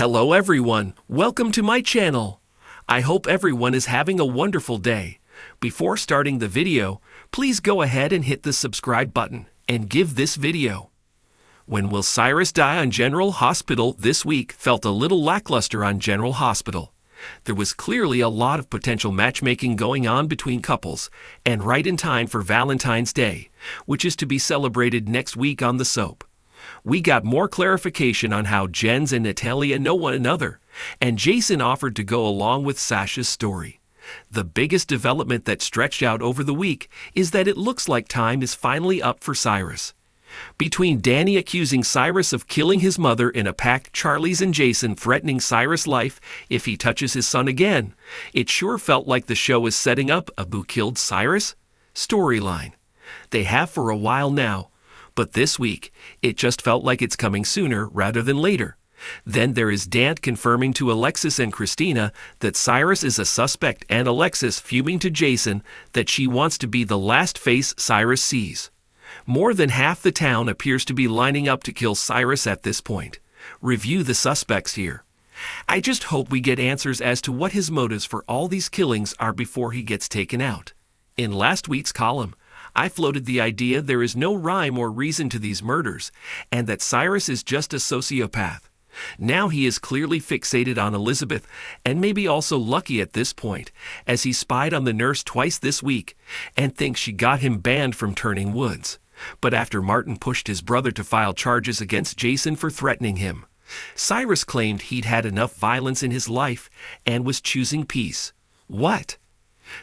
Hello everyone, welcome to my channel. I hope everyone is having a wonderful day. Before starting the video, please go ahead and hit the subscribe button and give this video. When will Cyrus die on General Hospital this week felt a little lackluster on General Hospital. There was clearly a lot of potential matchmaking going on between couples, and right in time for Valentine's Day, which is to be celebrated next week on the soap. We got more clarification on how Jens and Natalia know one another, and Jason offered to go along with Sasha's story. The biggest development that stretched out over the week is that it looks like time is finally up for Cyrus. Between Danny accusing Cyrus of killing his mother in a pact, Charlie's and Jason threatening Cyrus' life if he touches his son again, it sure felt like the show is setting up a "Who Killed Cyrus?" storyline. They have for a while now, but this week, it just felt like it's coming sooner rather than later. Then there is Dant confirming to Alexis and Christina that Cyrus is a suspect, and Alexis fuming to Jason that she wants to be the last face Cyrus sees. More than half the town appears to be lining up to kill Cyrus at this point. Review the suspects here. I just hope we get answers as to what his motives for all these killings are before he gets taken out. In last week's column, I floated the idea there is no rhyme or reason to these murders, and that Cyrus is just a sociopath. Now he is clearly fixated on Elizabeth, and maybe also lucky at this point, as he spied on the nurse twice this week, and thinks she got him banned from turning woods. But after Martin pushed his brother to file charges against Jason for threatening him, Cyrus claimed he'd had enough violence in his life and was choosing peace. What?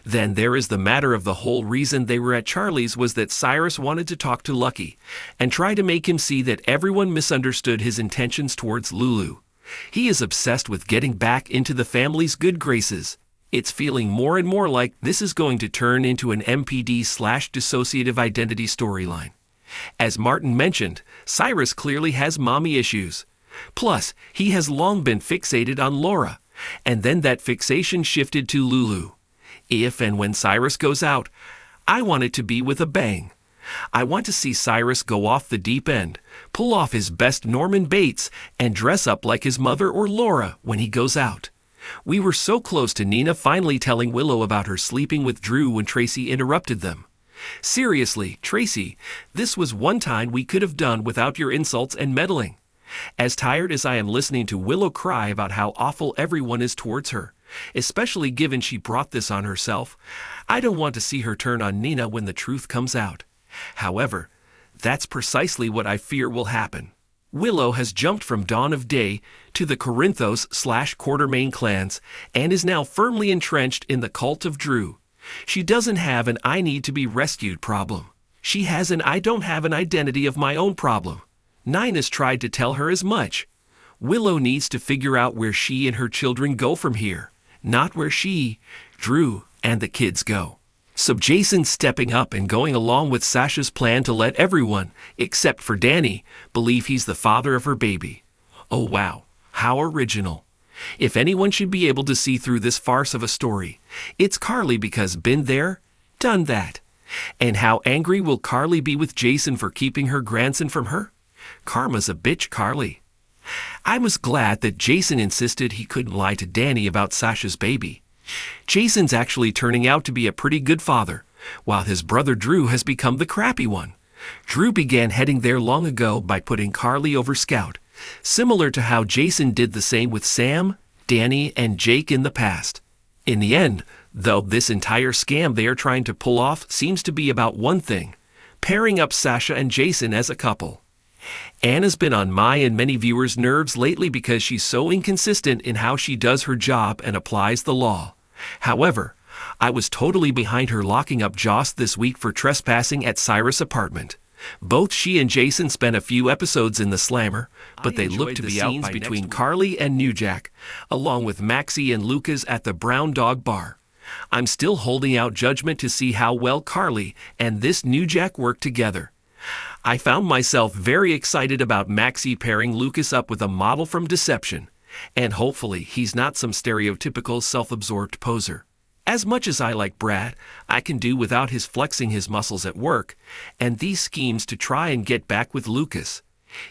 Then there is the matter of the whole reason they were at Charlie's was that Cyrus wanted to talk to Lucky and try to make him see that everyone misunderstood his intentions towards Lulu. He is obsessed with getting back into the family's good graces. It's feeling more and more like this is going to turn into an MPD/dissociative identity storyline. As Martin mentioned, Cyrus clearly has mommy issues. Plus, he has long been fixated on Laura, and then that fixation shifted to Lulu. If and when Cyrus goes out, I want it to be with a bang. I want to see Cyrus go off the deep end, pull off his best Norman Bates, and dress up like his mother or Laura when he goes out. We were so close to Nina finally telling Willow about her sleeping with Drew when Tracy interrupted them. Seriously, Tracy, this was one time we could have done without your insults and meddling. As tired as I am listening to Willow cry about how awful everyone is towards her, especially given she brought this on herself, I don't want to see her turn on Nina when the truth comes out. However, that's precisely what I fear will happen. Willow has jumped from Dawn of Day to the Corinthos/Quartermain clans and is now firmly entrenched in the cult of Drew. She doesn't have an "I need to be rescued" problem. She has an "I don't have an identity of my own" problem. Nina's tried to tell her as much. Willow needs to figure out where she and her children go from here, not where she, Drew, and the kids go. So Jason's stepping up and going along with Sasha's plan to let everyone, except for Danny, believe he's the father of her baby. Oh wow, how original. If anyone should be able to see through this farce of a story, it's Carly, because been there, done that. And how angry will Carly be with Jason for keeping her grandson from her? Karma's a bitch, Carly. I was glad that Jason insisted he couldn't lie to Danny about Sasha's baby. Jason's actually turning out to be a pretty good father, while his brother Drew has become the crappy one. Drew began heading there long ago by putting Carly over Scout, similar to how Jason did the same with Sam, Danny, and Jake in the past. In the end, though, this entire scam they are trying to pull off seems to be about one thing: pairing up Sasha and Jason as a couple. Anna's been on my and many viewers' nerves lately because she's so inconsistent in how she does her job and applies the law. However, I was totally behind her locking up Joss this week for trespassing at Cyrus' apartment. Both she and Jason spent a few episodes in the slammer, but they look to be out by between Carly and New Jack, along with Maxie and Lucas at the Brown Dog Bar. I'm still holding out judgment to see how well Carly and this New Jack work together. I found myself very excited about Maxie pairing Lucas up with a model from Deception, and hopefully he's not some stereotypical self-absorbed poser. As much as I like Brad, I can do without his flexing his muscles at work, and these schemes to try and get back with Lucas.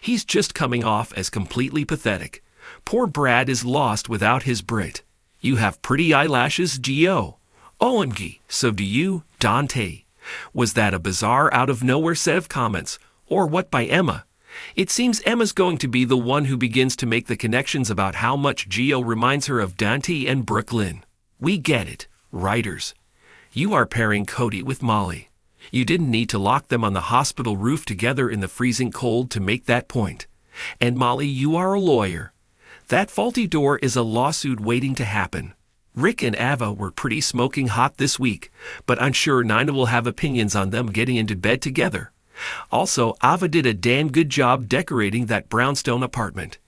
He's just coming off as completely pathetic. Poor Brad is lost without his Brit. You have pretty eyelashes, Gio. OMG, so do you, Dante. Was that a bizarre out-of-nowhere set of comments, or what by Emma? It seems Emma's going to be the one who begins to make the connections about how much Gio reminds her of Dante and Brooklyn. We get it, writers. You are pairing Cody with Molly. You didn't need to lock them on the hospital roof together in the freezing cold to make that point. And Molly, you are a lawyer. That faulty door is a lawsuit waiting to happen. Rick and Ava were pretty smoking hot this week, but I'm sure Nina will have opinions on them getting into bed together. Also, Ava did a damn good job decorating that brownstone apartment.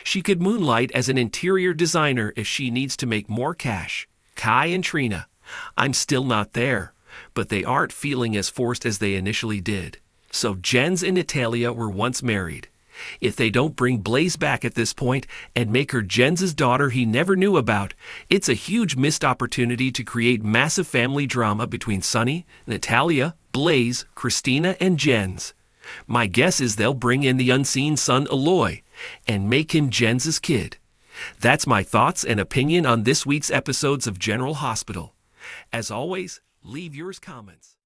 She could moonlight as an interior designer if she needs to make more cash. Kai and Trina. I'm still not there, but they aren't feeling as forced as they initially did. So Jens and Natalia were once married. If they don't bring Blaze back at this point and make her Jens's daughter he never knew about, it's a huge missed opportunity to create massive family drama between Sunny, Natalia, Blaze, Christina, and Jens. My guess is they'll bring in the unseen son Eloy and make him Jens's kid. That's my thoughts and opinion on this week's episodes of General Hospital. As always, leave yours comments.